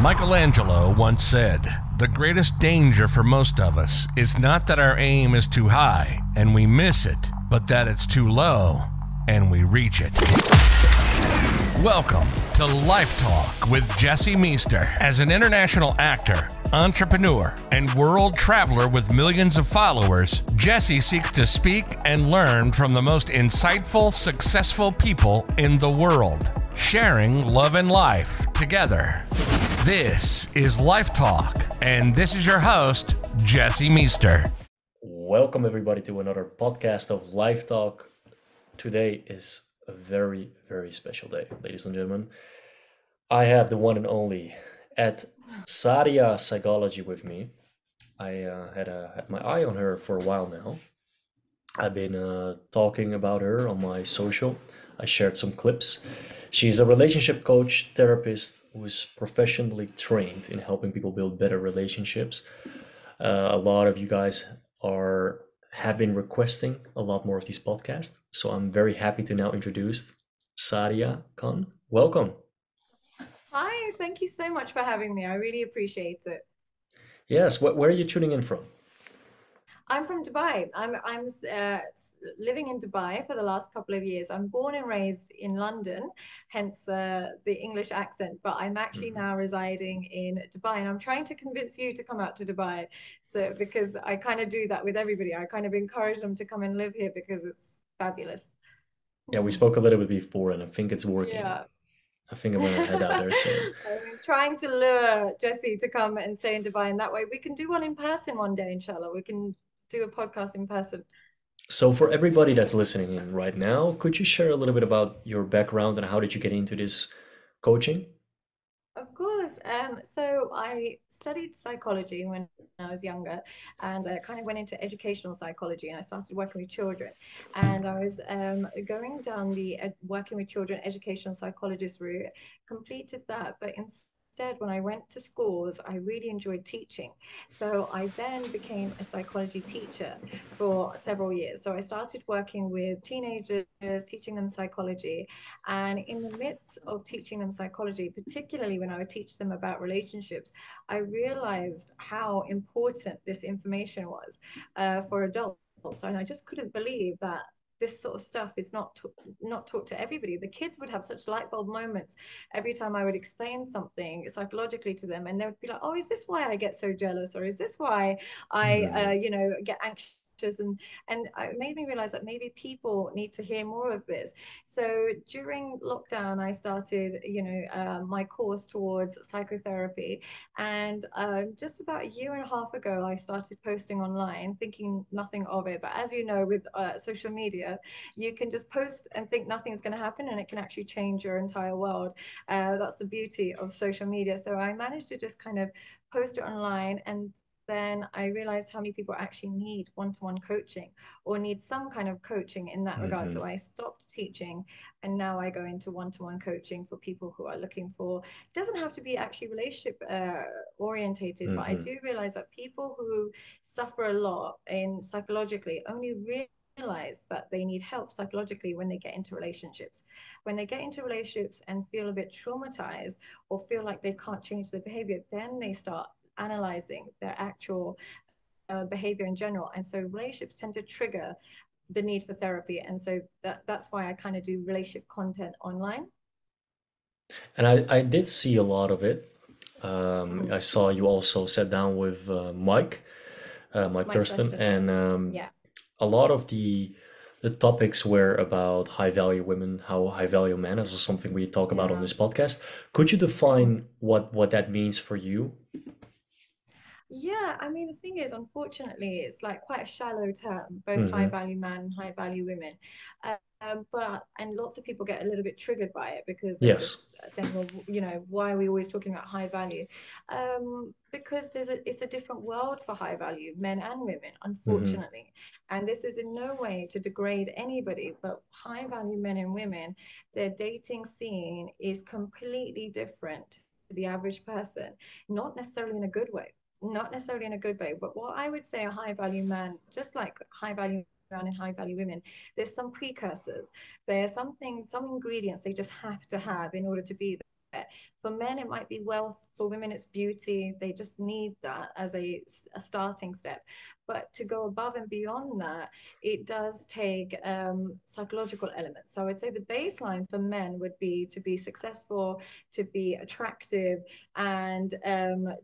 Michelangelo once said, "The greatest danger for most of us is not that our aim is too high and we miss it, but that it's too low and we reach it." Welcome to Life Talk with Jesse Meester. As an international actor, entrepreneur, and world traveler with millions of followers, Jesse seeks to speak and learn from the most insightful, successful people in the world, sharing love and life together. This is Life Talk, and this is your host, Jesse Meester. Welcome everybody to another podcast of Life Talk. Today is a very, very special day, ladies and gentlemen. I have the one and only at Sadia Psychology with me. I had my eye on her for a while now. I've been talking about her on my social. I shared some clips. She's a relationship coach, therapist who is professionally trained in helping people build better relationships. A lot of you guys have been requesting a lot more of these podcasts, so I'm very happy to now introduce Sadia Khan. Welcome. Hi, thank you so much for having me. I really appreciate it. Yes, where are you tuning in from? I'm from Dubai. I'm living in Dubai for the last couple of years. I'm born and raised in London, hence the English accent, but I'm actually now residing in Dubai, and I'm trying to convince you to come out to Dubai. So because I kind of do that with everybody. I kind of encourage them to come and live here because it's fabulous. Yeah, we spoke a little bit before, and I think it's working. Yeah. I think I'm gonna head out there soon. I'm trying to lure Jesse to come and stay in Dubai, and that way we can do one in person one day, inshallah. We can do a podcast in person. So for everybody that's listening in right now, could you share a little bit about your background and how did you get into this coaching? Of course. So I studied psychology when I was younger, and kind of went into educational psychology, and I started working with children. And I was going down the working with children educational psychologist route, completed that, but instead, when I went to schools, I really enjoyed teaching. So I then became a psychology teacher for several years. So I started working with teenagers, teaching them psychology. And in the midst of teaching them psychology, particularly when I would teach them about relationships, I realized how important this information was for adults. And I just couldn't believe that this sort of stuff is not taught to everybody. The kids would have such light bulb moments every time I would explain something psychologically to them, and they would be like, "Oh, is this why I get so jealous, or is this why I, get anxious?" And it made me realize that maybe people need to hear more of this. So during lockdown, I started, my course towards psychotherapy, and just about a year and a half ago, I started posting online, thinking nothing of it. But as you know, with social media, you can just post and think nothing's going to happen, and it can actually change your entire world. That's the beauty of social media. So I managed to just kind of post it online, and then I realized how many people actually need one-to-one coaching or need some kind of coaching in that regard. So I stopped teaching, and now I go into one-to-one coaching for people who are looking for, it doesn't have to be actually relationship orientated, but I do realize that people who suffer a lot in psychologically only realize that they need help psychologically when they get into relationships. When they get into relationships and feel a bit traumatized or feel like they can't change their behavior, then they start analyzing their actual behavior in general. And so relationships tend to trigger the need for therapy. And so that's why I kind of do relationship content online. And I did see a lot of it. I saw you also sat down with Mike Thurston, and yeah. a lot of the topics were about high value women, how high value men is something we talk about on this podcast. Could you define what that means for you? Yeah, I mean, the thing is, unfortunately, it's like quite a shallow term, both high value man and high value women. And lots of people get a little bit triggered by it because they're Yes. just saying, well, why are we always talking about high value? Because it's a different world for high value men and women, unfortunately. And this is in no way to degrade anybody, but high value men and women, their dating scene is completely different to the average person, not necessarily in a good way. Not necessarily in a good way, but what I would say a high value man, just like high value man and high value women, there's some precursors. There's some ingredients they just have to have in order to be For men, it might be wealth. For women, it's beauty. They just need that as a starting step. But to go above and beyond that, it does take psychological elements. So I would say the baseline for men would be to be successful, to be attractive, and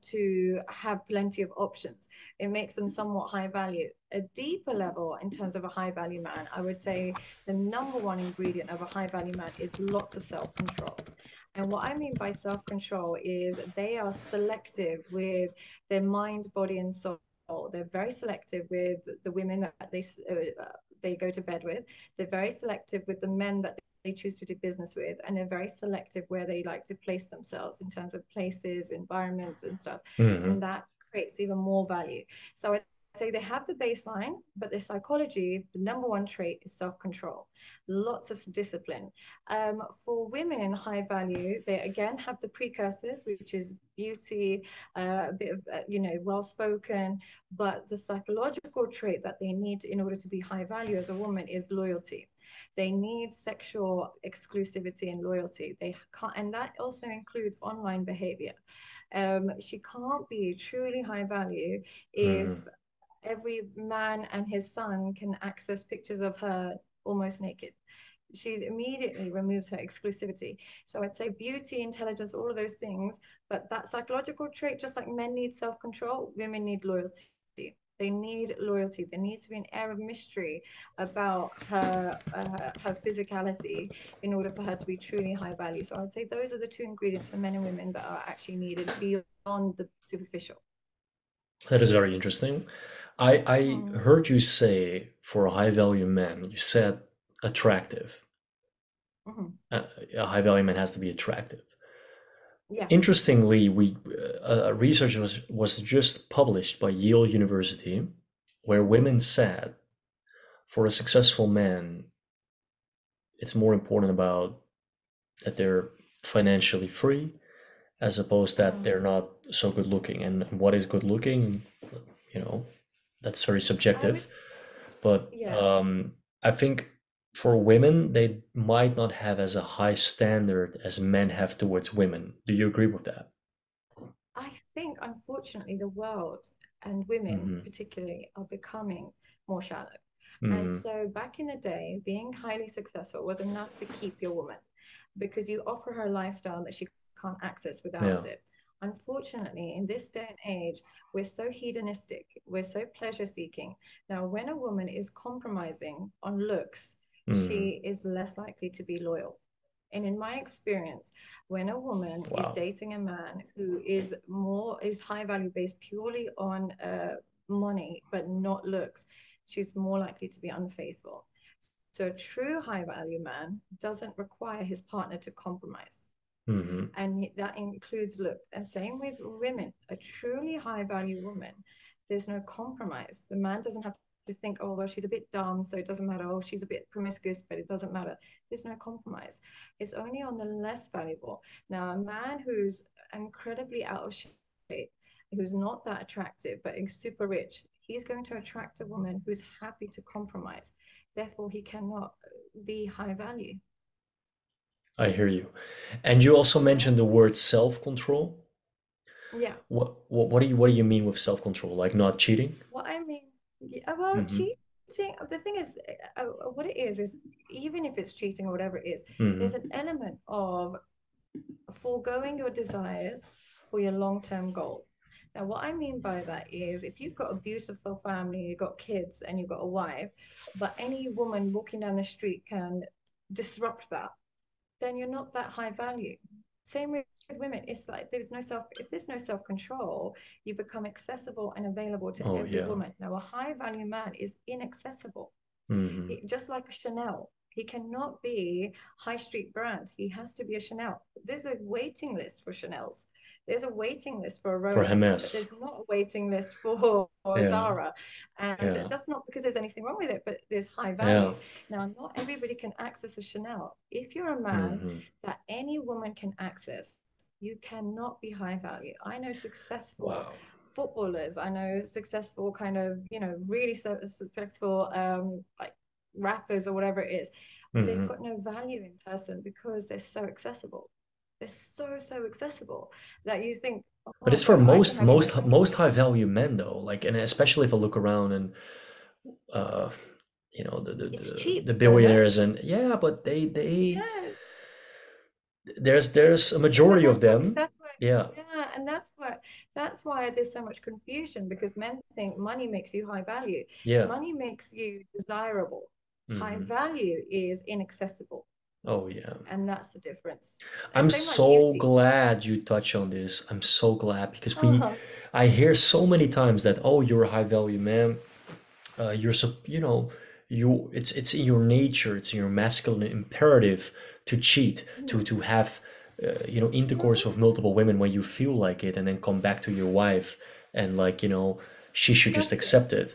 to have plenty of options. It makes them somewhat high value. A deeper level in terms of a high value man, I would say the number one ingredient of a high value man is lots of self control. And what I mean by self control is they are selective with their mind, body, and soul. They're very selective with the women that they go to bed with. They're very selective with the men that they choose to do business with, and they're very selective where they like to place themselves in terms of places, environments, and stuff. Hmm. And that creates even more value. So I say they have the baseline, but their psychology, the number one trait is self-control, lots of discipline. For women, high value, they again have the precursors, which is beauty, a bit of, well-spoken, but the psychological trait that they need in order to be high value as a woman is loyalty. They need sexual exclusivity and loyalty. They can't, and that also includes online behavior. She can't be truly high value if Hmm. every man and his son can access pictures of her almost naked. She immediately removes her exclusivity. So I'd say beauty, intelligence, all of those things, but that psychological trait, just like men need self-control, women need loyalty. They need loyalty. There needs to be an air of mystery about her physicality in order for her to be truly high value. So I'd say those are the two ingredients for men and women that are actually needed beyond the superficial. That is very interesting. I Mm-hmm. heard you say for a high value man, you said attractive. Mm-hmm. A high value man has to be attractive. Yeah. Interestingly, we research was just published by Yale University, where women said for a successful man, it's more important about that they're financially free as opposed that Mm. they're not so good looking. And what is good looking, you know, that's very I would, subjective. But yeah. I think for women, they might not have as a high standard as men have towards women. Do you agree with that? I think, unfortunately, the world and women Hmm. particularly are becoming more shallow. And Hmm. so back in the day, being highly successful was enough to keep your woman because you offer her a lifestyle that she can't access Yeah. without it. Unfortunately, in this day and age, we're so hedonistic, we're so pleasure seeking. Now, when a woman is compromising on looks, Hmm. she is less likely to be loyal. And in my experience, when a woman is Wow. dating a man who is high value based purely on money but not looks, she's more likely to be unfaithful. So a true high value man doesn't require his partner to compromise. Hmm. And that includes look. And same with women. A truly high value woman, there's no compromise. The man doesn't have to think, oh, well, she's a bit dumb, so it doesn't matter. Oh, she's a bit promiscuous, but it doesn't matter. There's no compromise. It's only on the less valuable. Now, a man who's incredibly out of shape, who's not that attractive, but is super rich, he's going to attract a woman who's happy to compromise. Therefore, he cannot be high value. I hear you. And you also Yeah. mentioned the word self-control. Yeah. What do you mean with self-control? Like not cheating? What I mean, yeah, well, Hmm. cheating, the thing is, what it is even if it's cheating or whatever it is, Hmm. there's an element of foregoing your desires for your long-term goal. Now, what I mean by that is if you've got a beautiful family, you've got kids, and you've got a wife, but any woman walking down the street can disrupt that, then you're not that high value. Same with women. It's like if there's no self-control, you become accessible and available to Oh every yeah. woman. Now, a high value man is inaccessible. Hmm. Just like Chanel. He cannot be high street brand. He has to be a Chanel. There's a waiting list for Chanel's. There's a waiting list for a For Rolex, but Hermes. there's not a waiting list for Yeah. Zara. And Yeah. that's not because there's anything wrong with it, but there's high Yeah. value. Now, not everybody can access a Chanel. If you're a man Hmm. that any woman can access, you cannot be high value. I know successful Wow. footballers. I know successful kind of, really successful like rappers or whatever it is. They've Hmm. got no value in person because they're so accessible. They're so accessible that you think, oh But my it's for God, I can most have you in my most pocket. most high value men though. Like, and especially if I look around and uh the the, It's the, cheap the for a man. billionaires, and yeah, but they Yes. there's a But majority of them. that's why, Yeah, yeah, and that's why there's so much confusion because men think money makes you high value. yeah. Money makes you desirable. High Hmm. value is inaccessible, Oh yeah. and that's the difference. And I'm same like so beauty. glad you touch on this. I'm so glad because Uh-huh. I hear so many times that, oh, you're a high value man. You're so, it's in your nature, it's in your masculine imperative to cheat, Mhm. to have, intercourse Mhm. with multiple women when you feel like it, and then come back to your wife, and like, she should just Exactly. accept it.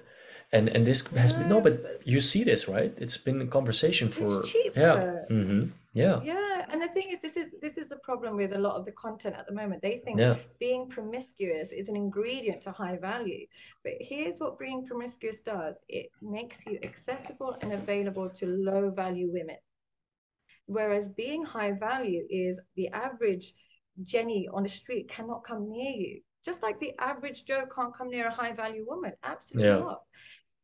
And this has been, no, No, but but you see this, right? It's been a conversation it's for, cheap yeah. though. Yeah. Yeah, and the thing is, this is the problem with a lot of the content at the moment. They think Yeah. being promiscuous is an ingredient to high value. But here's what being promiscuous does. It makes you accessible and available to low value women. Whereas being high value is the average Jenny on the street cannot come near you. Just like the average Joe can't come near a high value woman. Absolutely Yeah.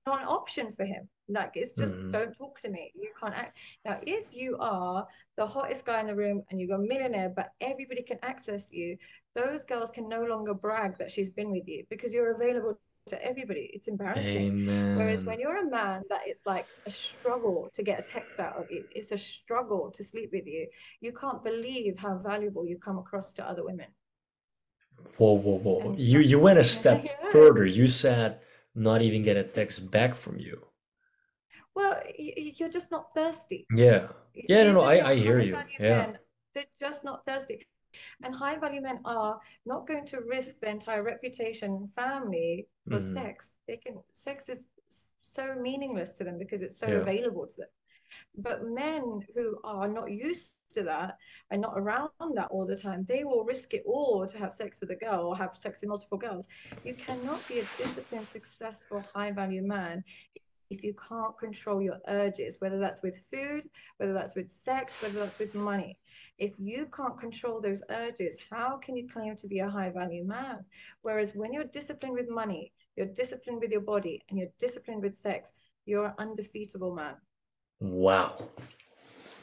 not an option for him. Like it's just Hmm. don't talk to me. You can't act. Now, if you are the hottest guy in the room and you're a millionaire, but everybody can access you, those girls can no longer brag that she's been with you because you're available to everybody. It's embarrassing. Whereas Amen. when you're a man, that it's like a struggle to get a text out of you. It's a struggle to sleep with you. You can't believe how valuable you come across to other women. Whoa, whoa, whoa. And You went a step yeah, further. You said not even get a text back from you. well, you're just not thirsty. Yeah. Yeah, no, Here's no, the thing, I hear high you. value Yeah. men, they're just not thirsty. And high value men are not going to risk their entire reputation and family for Hmm. sex. Sex is so meaningless to them because it's so Yeah. available to them. But men who are not used to that and not around that all the time, they will risk it all to have sex with a girl or have sex with multiple girls. You cannot be a disciplined, successful, high value man if you can't control your urges, whether that's with food, whether that's with sex, whether that's with money. If you can't control those urges, how can you claim to be a high value man? Whereas when you're disciplined with money, you're disciplined with your body, and you're disciplined with sex, you're an undefeatable man. Wow.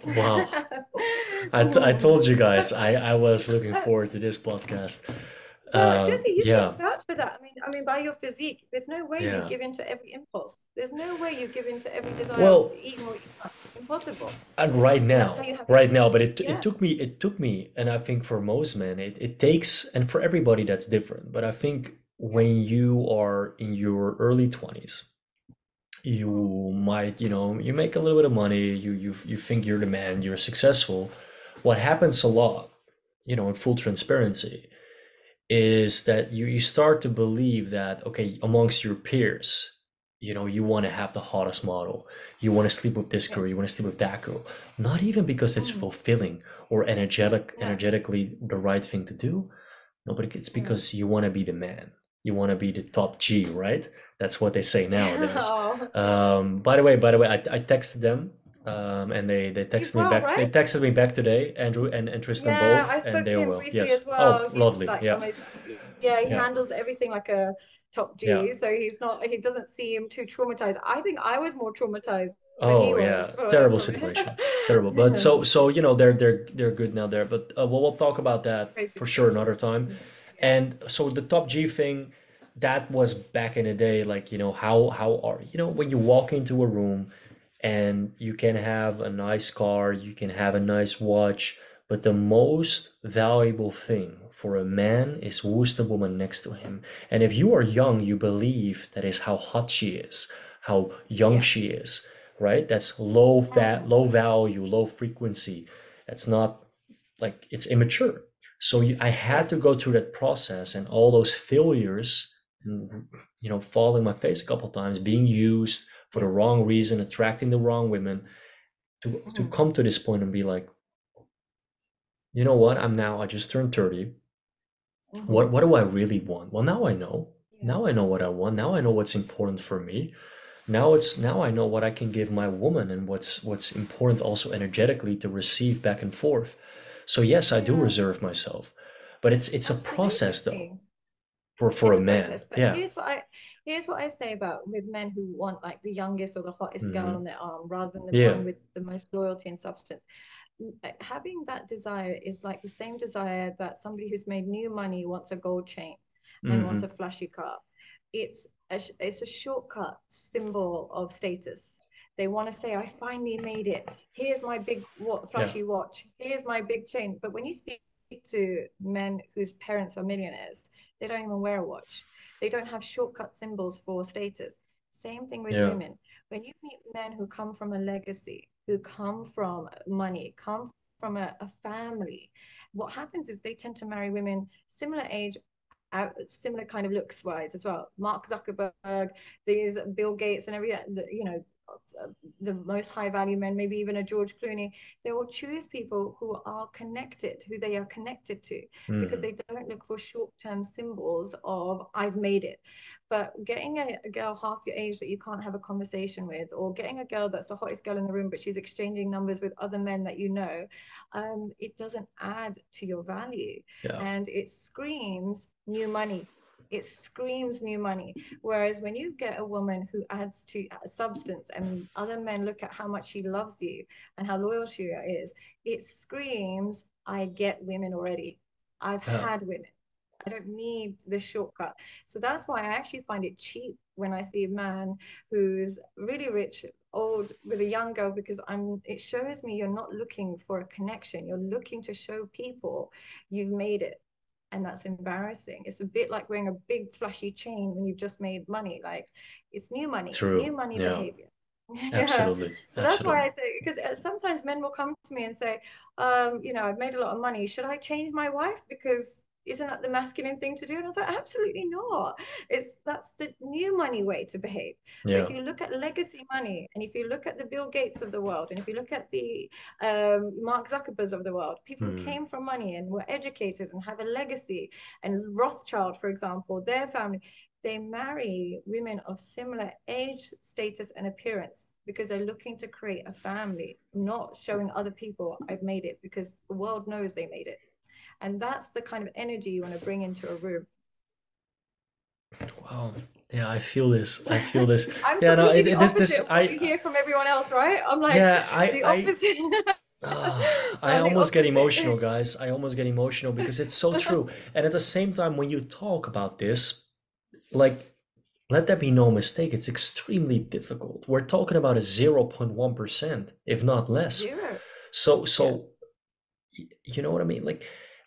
Wow. I told you guys I was looking forward to this podcast. Well, Jesse, you can Yeah. vouch for that. I mean, by your physique, there's no way you Yeah. give in to every impulse. There's no way you give in to every desire of Well, eating what you want. Impossible. and And that's how you have right now, but it yeah. took me, and I think for most men, it takes, and for everybody that's different. But I think Yeah. when you are in your early 20s, Mhm. you might, you make a little bit of money, you think you're the man, you're successful. What happens a lot, in full transparency, is that you start to believe that, okay, amongst your peers, you want to have the hottest model, you want to sleep with this Yeah. girl, you want to sleep with that girl, not even because it's Mm. fulfilling or No. energetically the right thing to do. No, but it's Mm. because you want to be the man. You want to be the top G, right? That's what they say nowadays. Oh, By the way, I texted them, and they he's texted me well, back. They right? texted me back today, Andrew and Tristan Yeah, I both, and spoke they to are him well. briefly Yes. as Oh, well. He's lovely. like Yeah. almost, yeah, he Yeah. handles everything like a top Yeah. G. So he doesn't seem too traumatized. I think I was more traumatized than he Oh was yeah, terrible from situation, terrible. But so they're good now there. But we'll talk about that praise be for to sure God. another time. Yeah. And so the top G thing, that was back in the day, like how are when you walk into a room, and you can have a nice car, you can have a nice watch, but the most valuable thing for a man is who's the woman next to him. And if you are young, you believe that is how hot she is, how young Yeah. she is, right? That's low fat, Mm. low value, low frequency. That's not, like, it's immature. So I had to Correct. go through that process and all those failures, and fall in my face a couple times, being used for the Yeah. wrong reason, attracting the wrong women, to Mm. come to this point and be like, you know what? I just turned 30. Hmm. What do I really want? Well, now I know. Yeah. Now I know what I want. Now I know what's important for me. Now I know what I can give my woman, and what's important also energetically to receive back and forth. So yes, I do reserve myself, but it's a process though Absolutely. for It's a a man. process, but Yeah. here's what I say about with men who want like the youngest or the hottest girl Hmm. on their arm rather than the Yeah. one with the most loyalty and substance. Having that desire is like the same desire that somebody who's made new money wants a gold chain and wants Hmm. a flashy car. It's a shortcut symbol of status. They want to say, I finally made it. Here's my big Yeah. flashy watch. Here's my big chain. But when you speak to men whose parents are millionaires, they don't even wear a watch. They don't have shortcut symbols for status. Same thing with Yeah. women. When you meet men who come from a legacy, who come from money, come from a family, what happens is they tend to marry women similar age, similar kind of looks wise as well. Mark Zuckerberg, these Bill Gates, and the most high value men, maybe even a George Clooney, they will choose people who are connected, who they are connected to, because Hmm. they don't look for short term symbols of I've made it. But getting a girl half your age that you can't have a conversation with, or getting a girl that's the hottest girl in the room, but she's exchanging numbers with other men that you know, it doesn't add to your value. Yeah. And it screams new money. It screams new money. Whereas when you get a woman who adds to substance and other men look at how much she loves you and how loyal she is, it screams, I get women already. I've Yeah. had women. I don't need this shortcut. So that's why I actually find it cheap when I see a man who's really rich, old with a young girl, because it shows me you're not looking for a connection. You're looking to show people you've made it. And that's embarrassing. It's a bit like wearing a big flashy chain when you've just made money. Like it's new True. money Yeah. behavior. Yeah. Absolutely. So that's why Absolutely. I say, because sometimes men will come to me and say, I've made a lot of money. Should I change my wife? Because isn't that the masculine thing to do? And I was like, absolutely not. That's the new money way to behave. But if Yeah. you look at legacy money, and if you look at the Bill Gates of the world, and if you look at the Mark Zuckerbergs of the world, people who Hmm. came from money and were educated and have a legacy, and Rothschild, for example, their family, they marry women of similar age, status, and appearance because they're looking to create a family, not showing other people I've made it, because the world knows they made it. And that's the kind of energy you want to bring into a room. Wow. Yeah, I feel this. I feel this. I'm Yeah, no, completely the opposite this, of what you hear from everyone else, right? I'm like yeah, the opposite. I I'm the almost get opposite. emotional, guys. I almost get emotional because it's so true. And at the same time, when you talk about this, like, let that be no mistake, it's extremely difficult. We're talking about a 0.1%, if not less. Zero. So, Yeah. you know what I mean? Like,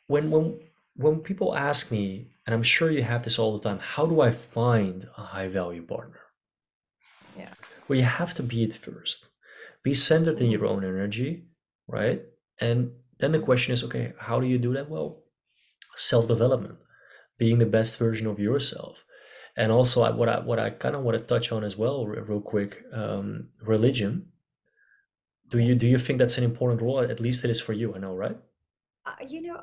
when when when people ask me, and I'm sure you have this all the time, how do I find a high value partner? Yeah. Well, you have to be it first. Be centered in your Mm-hmm. own energy, right? And then the Mm-hmm. question is, okay, how do you do that? Well, self-development, being the best version of yourself. And also, what I kind of want to touch on as well, real quick, religion. Yeah. Do you think that's an important role? At least it is for you, I know, right?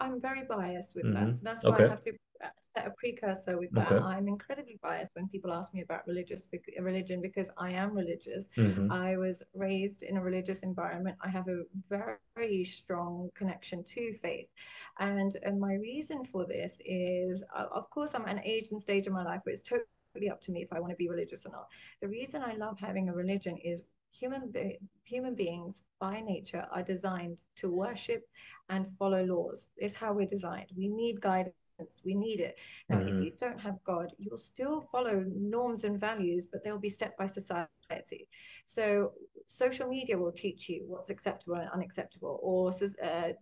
I'm very biased with that. Mm-hmm. So that's why I Okay. have to set a precursor with that. Okay. I'm incredibly biased when people ask me about religion because I am religious. Mm-hmm. I was raised in a religious environment. I have a very strong connection to faith. And my reason for this is, of course, I'm at an age and stage of my life where it's totally up to me if I want to be religious or not. The reason I love having a religion is human beings by nature are designed to worship and follow laws. It's how we're designed. We need guidance. We need it. Now, if Mm-hmm. you don't have God, you will still follow norms and values, but they'll be set by society. So social media will teach you what's acceptable and unacceptable, or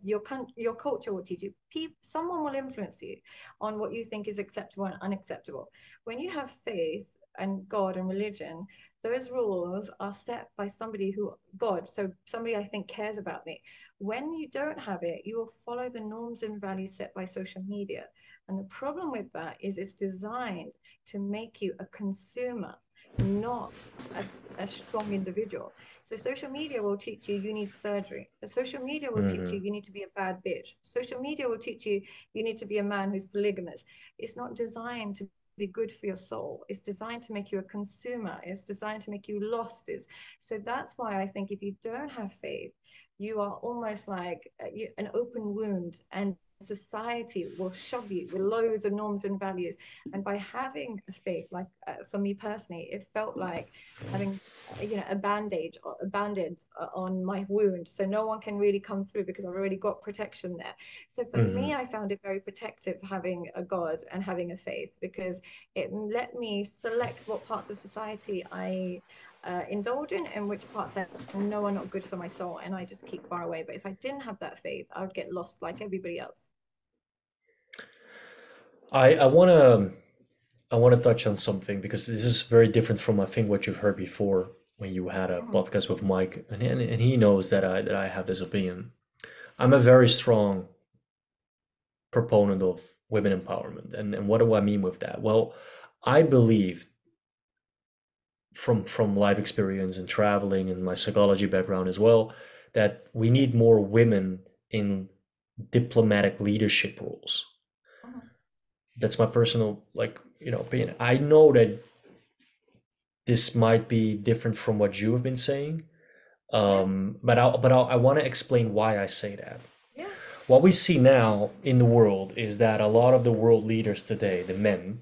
your culture will teach you. Someone will influence you on what you think is acceptable and unacceptable. When you have faith and God and religion, those rules are set by somebody who, God, so somebody I think cares about me. When you don't have it, you will follow the norms and values set by social media. And the problem with that is it's designed to make you a consumer, not a strong individual. So social media will teach you you need surgery. The social media will teach Mm-hmm. you you need to be a bad bitch. Social media will teach you you need to be a man who's polygamous. It's not designed to be good for your soul. It's designed to make you a consumer. It's designed to make you lost. So that's why I think if you don't have faith, you are almost like an open wound, and society will shove you with loads of norms and values. And by having a faith, like for me personally, it felt like having a bandage or a bandage on my wound, so no one can really come through because I've already got protection there. So for me, Hmm. I found it very protective having a God and having a faith, because it let me select what parts of society I indulge in and which parts I know are not good for my soul, and I just keep far away. But if I didn't have that faith, I would get lost like everybody else. I want to touch on something because this is very different from I think what you've heard before when you had a Mhm. podcast with Mike, and he knows that I have this opinion. I'm a very strong proponent of women empowerment, and what do I mean with that? Well, I believe from life experience and traveling and my psychology background as well that we Yeah. need more women in diplomatic leadership roles. Mhm. That's my personal opinion. I know that this might be different from what you have been saying, Yeah. but I want to explain why I say that. Yeah. What we see now in the world is that a lot of the world leaders today, the men,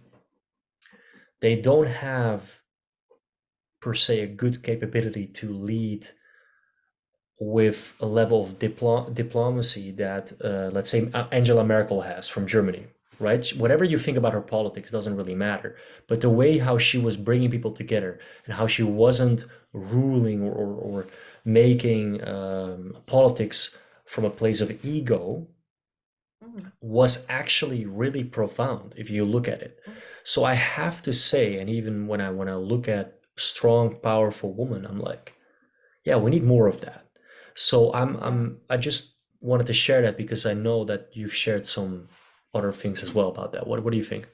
they don't have per se a good capability to lead with a level of diplomacy that, let's say, Angela Merkel has from Germany, right? Whatever you think about her politics doesn't really matter. But the way how she was bringing people together and how she wasn't ruling or making politics from a place of ego Mhm. was actually really profound if you look at it. Mhm. So I have to say, and even when I look at strong, powerful women, I'm like, yeah, we need more of that. So Yeah. I just wanted to share that because I know that you've shared some other things as well about that. What do you think?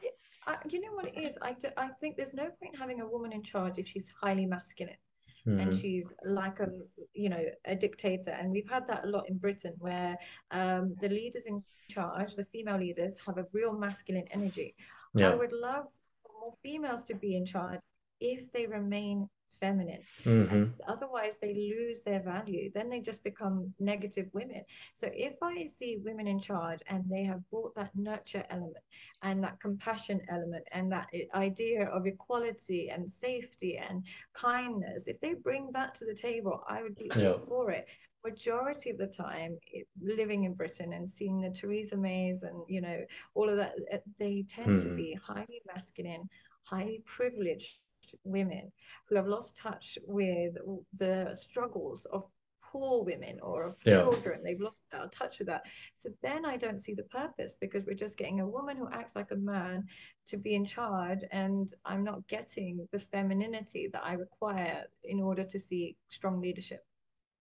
Yeah. You know what it is? I think there's no point in having a woman in charge if she's highly masculine and Hmm. she's like a dictator. And we've had that a lot in Britain, where the leaders in charge, the female leaders, have a real masculine energy. I Yeah. would love for more females to be in charge if they remain feminine. And Hmm. otherwise they lose their value, then they just become negative women. So if I see women in charge and they have brought that nurture element and that compassion element and that idea of equality and safety and kindness, if they bring that to the table, I would be Yeah. all for it. Majority of the time, living in Britain and seeing the Theresa Mays and all of that, they tend to Hmm. be highly masculine, highly privileged women who have lost touch with the struggles of poor women or of Yeah. children. They've lost touch with that. So then I don't see the purpose, because we're just getting a woman who acts like a man to be in charge, and I'm not getting the femininity that I require in order to see strong leadership.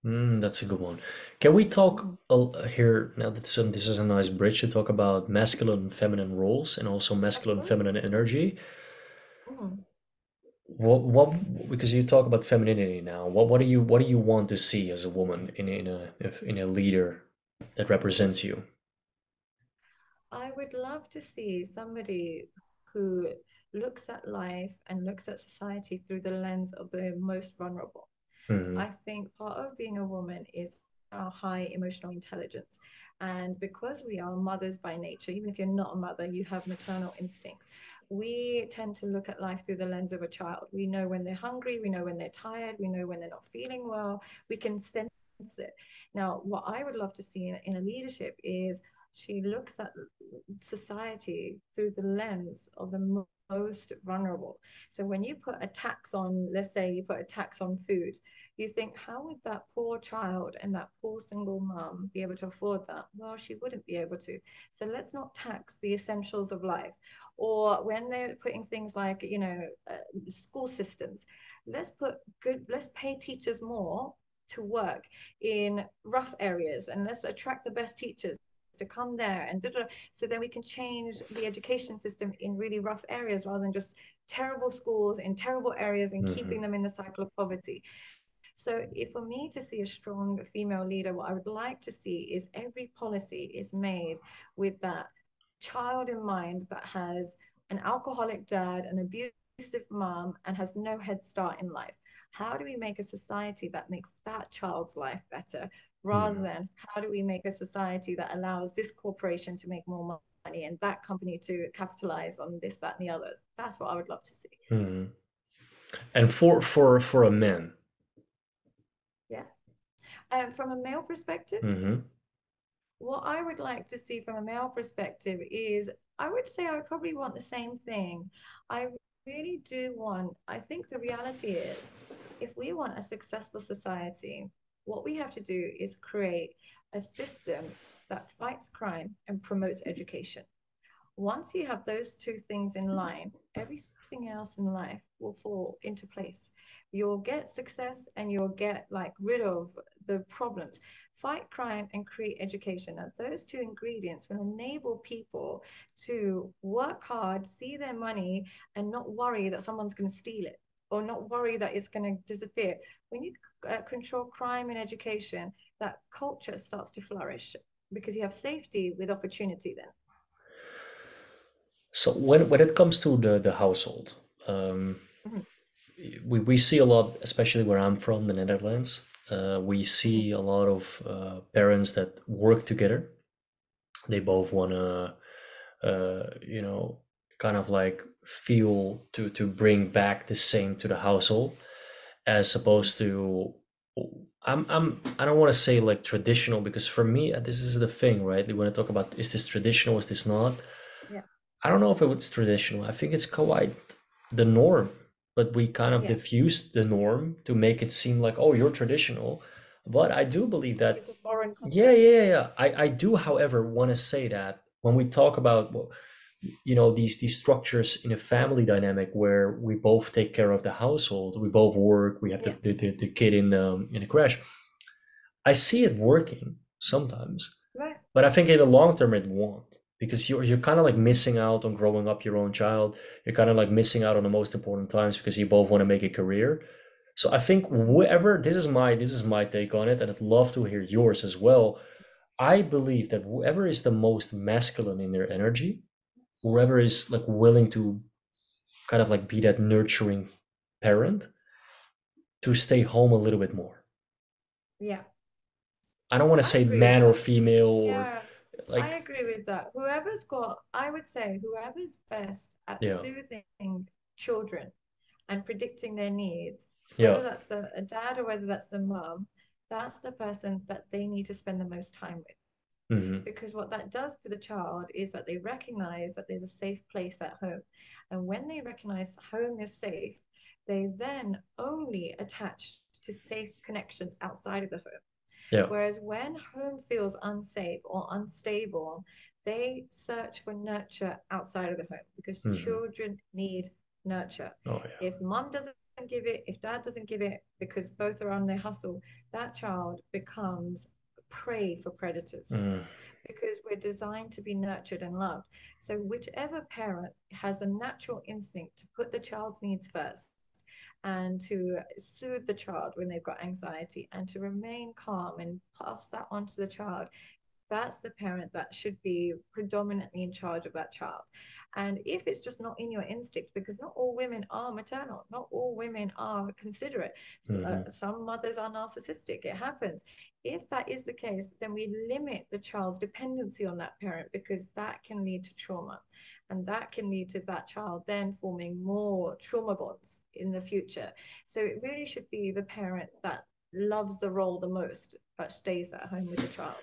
That's a good one. Can we talk Mhm. here now that this is a nice bridge to talk about masculine and feminine roles and also masculine and feminine Absolutely. energy? Mhm. What because you talk about femininity now. What do you want to see as a woman in a leader that represents you? I would love to see somebody who looks at life and looks at society through the lens of the most vulnerable. Hmm. I think part of being a woman is our high emotional intelligence. And because we are mothers by nature, even if you're not a mother, you have maternal instincts. We tend to look at life through the lens of a child. We know when they're hungry, we know when they're tired, we know when they're not feeling well, we can sense it. Now, what I would love to see in a leadership is she looks at society through the lens of the most vulnerable. So when you put a tax on, let's say you put a tax on food, you think, how would that poor child and that poor single mom be able to afford that? Well, she wouldn't be able to. So let's not tax the essentials of life. Or when they're putting things like, school systems, let's pay teachers more to work in rough areas, and let's attract the best teachers to come there and so then we can change the education system in really rough areas rather than just terrible schools in terrible areas and Hmm. keeping them in the cycle of poverty. So if for me to see a strong female leader, what I would like to see is every policy is made with that child in mind that has an alcoholic dad, an abusive mom and has no head start in life. How do we make a society that makes that child's life better rather Hmm. than how do we make a society that allows this corporation to make more money and that company to capitalize on this, that, and the others? That's what I would love to see. Hmm. And for a man. Yeah. From a male perspective, Hmm. what I would like to see from a male perspective is I would say I would probably want the same thing. I really do want, I think the reality is if we want a successful society, what we have to do is create a system that fights crime and promotes education. Once you have those two things in line, everything else in life will fall into place. You'll get success and you'll get like rid of the problems. Fight crime and create education. Now, those two ingredients will enable people to work hard, see their money, and not worry that someone's going to steal it or not worry that it's going to disappear. When you control crime and education, that culture starts to flourish because you have safety with opportunity then. So when it comes to the household, um, Mhm, we see a lot, especially where I'm from, the Netherlands. We mhm. see a lot of parents that work together. They both want to, you know, kind of like feel to bring back the same to the household, as opposed to I don't want to say like traditional, because for me this is the thing, right? When I talk about is this traditional, is this not? Yeah, I don't know if it's traditional. I think it's quite the norm, but we kind of yeah. diffused the norm to make it seem like, oh, you're traditional. But I do believe Like that, it's a foreign yeah, concept. yeah, yeah, yeah. I do, however, want to say that when we talk about, well, these structures in a family dynamic where we both take care of the household, we both work, we have Yeah, the kid in the crash. I see it working sometimes, right. but I think in the long term it won't, because you're kind of like missing out on growing up your own child. You're kind of like missing out on the most important times because you both want to make a career. So I think whoever, this is my take on it, and I'd love to hear yours as well. I believe that whoever is the most masculine in their energy, whoever is like willing to kind of like be that nurturing parent, to stay home a little bit more. Yeah, I don't want to I say agree with man or that. female or Yeah, I like, agree with that. Whoever's got, I would say, whoever's best at yeah, soothing children and predicting their needs, yeah. whether that's the a dad or whether that's the mom, that's the person that they need to spend the most time with. Hmm. Because what that does to the child is that they recognize that there's a safe place at home. And when they recognize home is safe, they then only attach to safe connections outside of the home. Yeah. Whereas when home feels unsafe or unstable, they search for nurture outside of the home because Hmm. children need nurture. Oh yeah. If mom doesn't give it, if dad doesn't give it because both are on their hustle, that child becomes prey for predators Mm. because we're designed to be nurtured and loved. So, whichever parent has a natural instinct to put the child's needs first and to soothe the child when they've got anxiety and to remain calm and pass that on to the child, that's the parent that should be predominantly in charge of that child. And if it's just not in your instinct, because not all women are maternal, not all women are considerate, Hmm. some mothers are narcissistic, it happens. If that is the case, then we limit the child's dependency on that parent because that can lead to trauma. And that can lead to that child then forming more trauma bonds in the future. So it really should be the parent that loves the role the most that stays at home with the child.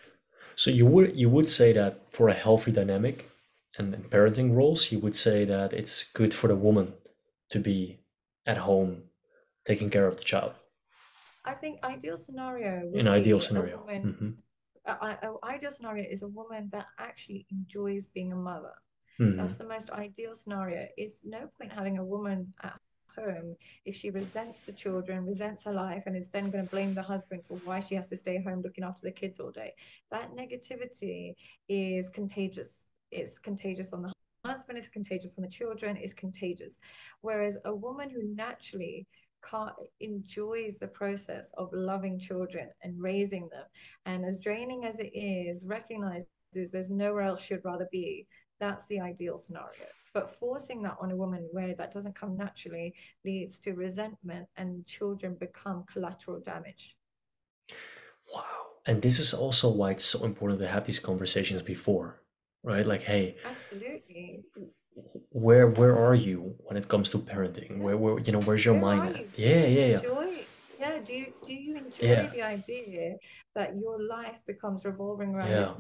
So you would say that for a healthy dynamic and parenting roles, you would say that it's good for the woman to be at home taking care of the child, I think ideal scenario in would an ideal be a scenario. woman. Hmm. Ideal scenario is a woman that actually enjoys being a mother. Hmm. That's the most ideal scenario. It's no point having a woman at home if she resents the children, resents her life, and is then going to blame the husband for why she has to stay home looking after the kids all day. That negativity is contagious. It's contagious on the husband, it's contagious on the children, it's contagious. Whereas a woman who naturally can't, enjoys the process of loving children and raising them, and as draining as it is, recognizes there's nowhere else she'd rather be, that's the ideal scenario. But forcing that on a woman where that doesn't come naturally leads to resentment, and children become collateral damage. Wow. And this is also why it's so important to have these conversations before, right? Like, hey, Absolutely. where are you when it comes to parenting? Yeah. Where's your Where mind are at? you? Do Yeah, you yeah, yeah. enjoy? Yeah, do you enjoy Yeah, the idea that your life becomes revolving around yeah, this?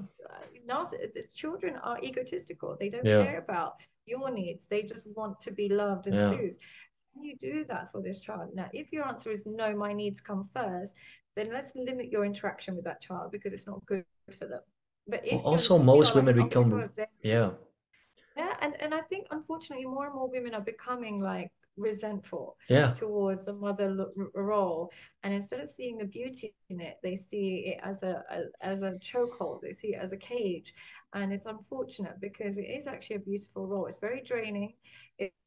The children are egotistical. They don't yeah, care about your needs. They just want to be loved and yeah. soothed. Can you do that for this child? Now, if your answer is no, my needs come first, then let's limit your interaction with that child because it's not good for them. But Well, if also you feel most like, women oh my become, God, they're yeah, yeah, and I think unfortunately more and more women are becoming like resentful yeah. towards the role, and instead of seeing the beauty in it, they see it as a chokehold. They see it as a cage, and it's unfortunate because it is actually a beautiful role. It's very draining.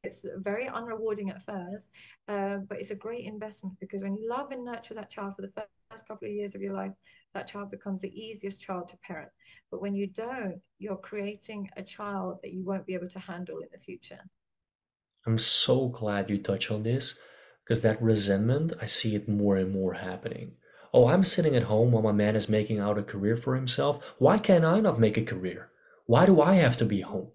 It's very unrewarding at first, but it's a great investment because when you love and nurture that child for the first couple of years of your life, that child becomes the easiest child to parent. But when you don't, you're creating a child that you won't be able to handle in the future. I'm so glad you touch on this because that resentment, I see it more and more happening. Oh, I'm sitting at home while my man is making out a career for himself. Why can't I not make a career? Why do I have to be home?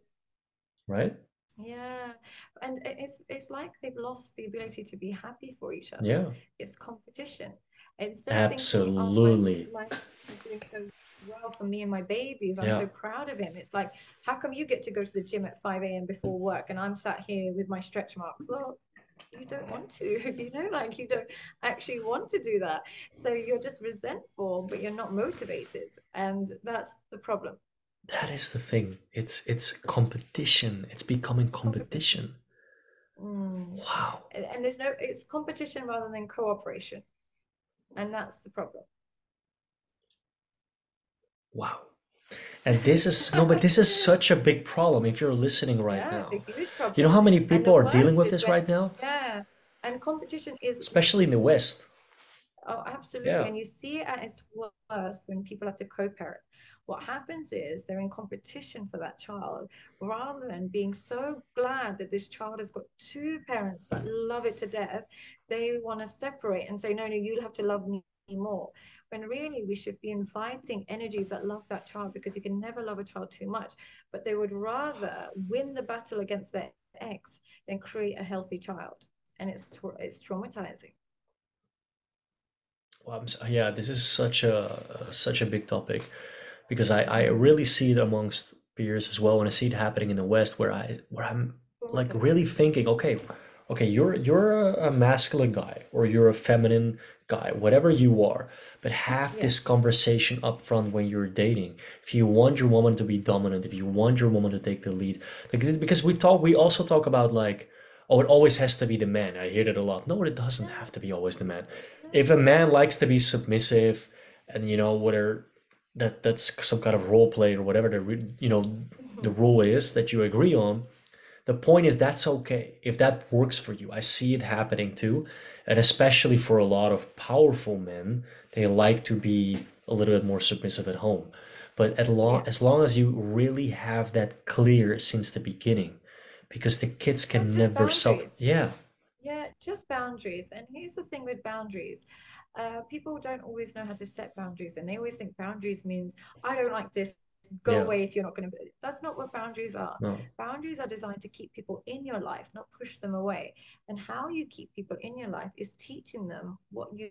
Right? Yeah, and it's like they've lost the ability to be happy for each other. Yeah, It's competition. Instead of thinking, oh, absolutely. my husband is doing so well for me and my babies, I'm Yeah. so proud of him. It's like, how come you get to go to the gym at 5 a.m. before work and I'm sat here with my stretch marks? Well, you don't want to, like you don't actually want to do that. So you're just resentful, but you're not motivated. And that's the problem. That is the thing. It's competition. It's becoming Competition. competition. Mm. Wow. And there's no, it's competition rather than cooperation. And that's the problem. Wow. And this is no, but this is such a big problem if you're listening right Yeah, it's a now. huge You know problem. how many And people the are worst dealing with is this when, right now? yeah, and competition is, Especially in the West. oh, absolutely. Yeah. And you see it at its worst when people have to co-parent. What happens is they're in competition for that child rather than being so glad that this child has got two parents that love it to death. They want to separate and say, no, no, you have to love me more. When really we should be inviting energies that love that child because you can never love a child too much. But they would rather win the battle against their ex than create a healthy child. And it's traumatizing. Well, yeah, this is such a big topic because I really see it amongst peers as well, and I see it happening in the West where I'm like really Traumatizing. thinking, okay, you're a masculine guy or you're a feminine guy, whatever you are, but have Yeah. this conversation up front when you're dating. If you want your woman to be dominant, if you want your woman to take the lead, like because we also talk about like, oh, it always has to be the man. I hear that a lot. No, it doesn't No, have to be always the man. If a no. man likes to be submissive and whether that's some kind of role play or whatever the rule is that you agree on, the point is that's okay if that works for you. I see it happening too, and especially for a lot of powerful men, they like to be a little bit more submissive at home. But Yeah. as long as you really have that clear since the beginning, because the kids Yeah, can just never suffer. boundaries. Yeah, Yeah, just boundaries. And here's the thing with boundaries. People don't always know how to set boundaries, and they always think boundaries means I don't like this. Go yeah, away if you're not going to. That's not what boundaries are. no, Boundaries are designed to keep people in your life, not push them away. And how you keep people in your life is teaching them what you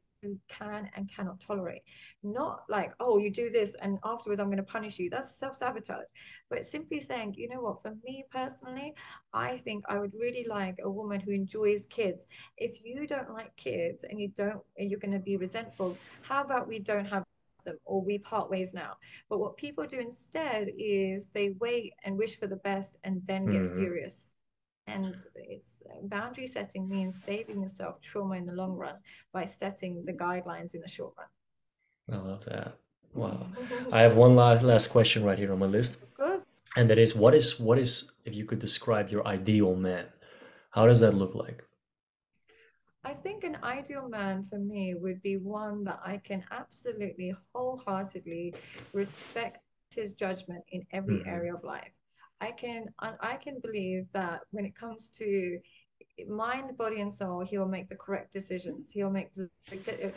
can and cannot tolerate. Not like, oh, you do this and afterwards I'm going to punish you. That's self-sabotage. But simply saying, you know what, for me personally, I think I would really like a woman who enjoys kids. If you don't like kids and you're going to be resentful, how about we don't have them or we part ways now? But what people do instead is they wait and wish for the best and then get hmm, furious. And it's boundary setting means saving yourself trauma in the long run by setting the guidelines in the short I love that. Wow. run. I have one last question right here on my list, Of course. and that is, what is if you could describe your ideal man? How does that look like? I think an ideal man for me would be one that I can absolutely wholeheartedly respect his judgment in every Hmm. area of life. I can believe that when it comes to mind, body, and soul, he'll make the correct decisions. He'll make the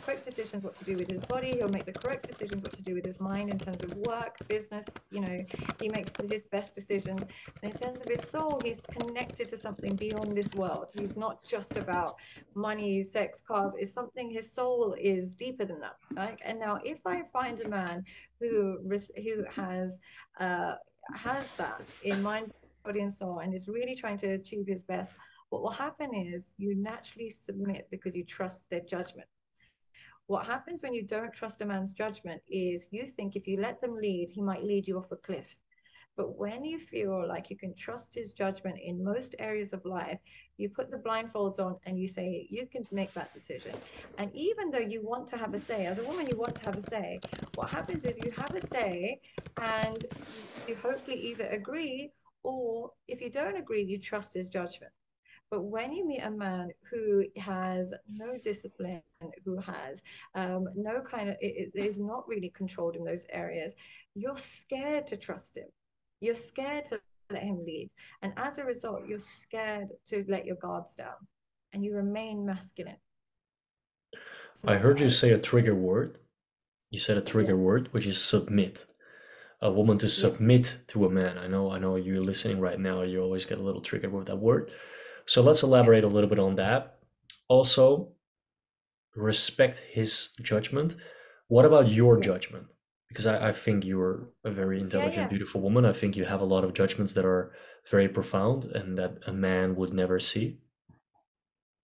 correct decisions what to do with his body. He'll make the correct decisions what to do with his mind in terms of work, business. You know, he makes his best decisions. And in terms of his soul, he's connected to something beyond this world. He's not just about money, sex, cars. It's something, his soul is deeper than that. Right? And now, if I find a man who has that in mind, body, and soul, and is really trying to achieve his best, what will happen is you naturally submit because you trust their judgment. What happens when you don't trust a man's judgment is you think if you let them lead, he might lead you off a cliff. But when you feel like you can trust his judgment in most areas of life, you put the blindfolds on and you say, you can make that decision. And even though you want to have a say, as a woman, you want to have a say, what happens is you have a say and you hopefully either agree, or if you don't agree, you trust his judgment. But when you meet a man who has no discipline, who has no kind of, it is not really controlled in those areas, you're scared to trust him. You're scared to let him lead. And as a result, you're scared to let your guards down and you remain masculine. So I heard you say a trigger word. You said a trigger word, which is submit. A woman to submit to a man. I know you're listening right now. You always get a little triggered with that word. So let's elaborate a little bit on that. Also, respect his judgment. What about your judgment? Because I think you're a very intelligent, beautiful woman. I think you have a lot of judgments that are very profound and that a man would never see.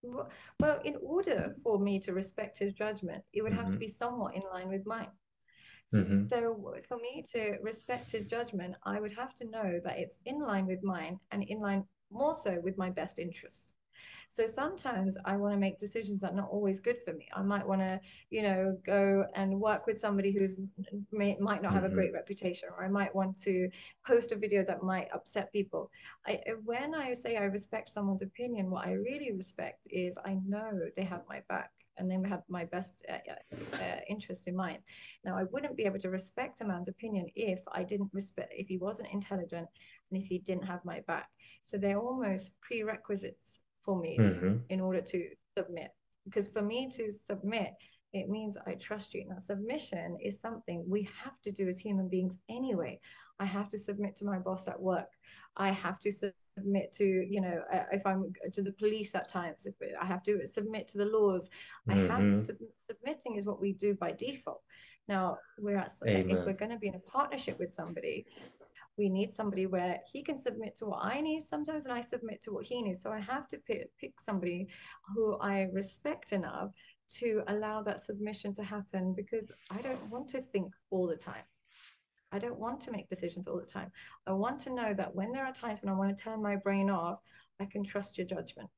Well, in order for me to respect his judgment, it would have to be somewhat in line with mine. So for me to respect his judgment, I would have to know that it's in line with mine and in line more so with my best interest. So sometimes I want to make decisions that are not always good for me. I might want to, go and work with somebody who's might not have a great reputation, or I might want to post a video that might upset people. When I say I respect someone's opinion, what I really respect is I know they have my back and they have my best interest in mind. Now, I wouldn't be able to respect a man's opinion if he wasn't intelligent and if he didn't have my back. So they're almost prerequisites for me in order to submit. Because for me to submit, it means I trust you. Now, submission is something we have to do as human beings anyway. I have to submit to my boss at work. I have to submit to, if I'm to the police at times, I have to submit to the laws. Submitting is what we do by default. Now, if we're going to be in a partnership with somebody, we need somebody where he can submit to what I need sometimes and I submit to what he needs. So I have to pick somebody who I respect enough to allow that submission to happen, because I don't want to think all the time. I don't want to make decisions all the time. I want to know that when there are times when I want to turn my brain off, I can trust your judgment.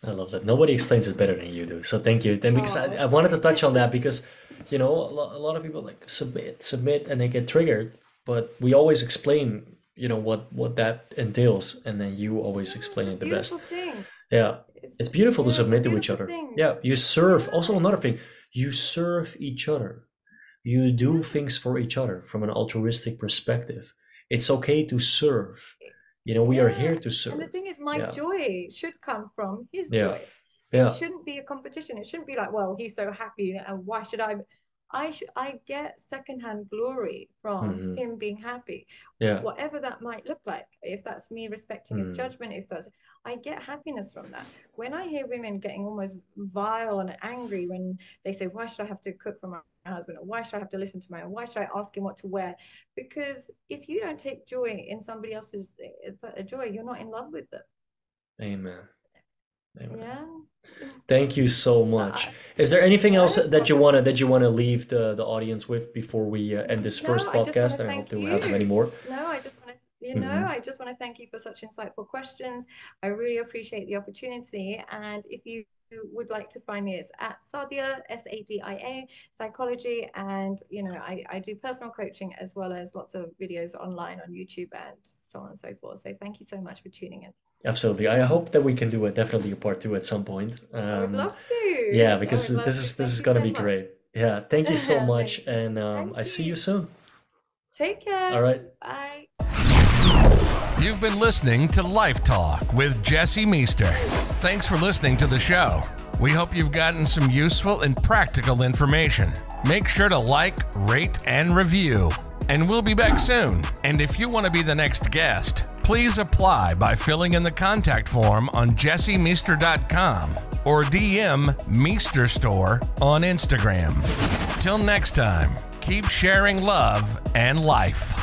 I love that. Nobody explains it better than you do. So thank you. Then because I wanted to touch on that because, a lot of people like submit and they get triggered. But we always explain, what that entails, and then you always explain it the best. Thing. Yeah, it's beautiful to submit to each other. Yeah, you serve. Also, another thing, you serve each other. You do things for each other from an altruistic perspective. It's okay to serve. We are here to serve. And the thing is, my joy should come from his joy. It shouldn't be a competition. It shouldn't be like, well, he's so happy, and why should I? I get secondhand glory from him being happy, whatever that might look like. If that's me respecting his judgment, I get happiness from that. When I hear women getting almost vile and angry when they say, why should I have to cook for my husband, or why should I have to listen to why should I ask him what to wear? Because if you don't take joy in somebody else's joy, you're not in love with them. Amen. Yeah. Thank you so much. Is there anything else that you want to leave the audience with before we end this first podcast? I hope that we have many more. No, I just want to I just want to thank you for such insightful questions. I really appreciate the opportunity. And if you would like to find me, it's at Sadia, Sadia Psychology, and I do personal coaching as well as lots of videos online on YouTube and so on and so forth. So thank you so much for tuning in. Absolutely. I hope that we can do definitely a part 2 at some point. I would love to. Yeah, because this is going to be great. Yeah, thank you so much, and I see you soon. Take care. All right. Bye. You've been listening to Life Talk with Jesse Meester. Thanks for listening to the show. We hope you've gotten some useful and practical information. Make sure to like, rate, and review. And we'll be back soon. And if you want to be the next guest, please apply by filling in the contact form on jessemeester.com or DM Meester Store on Instagram. Till next time, keep sharing love and life.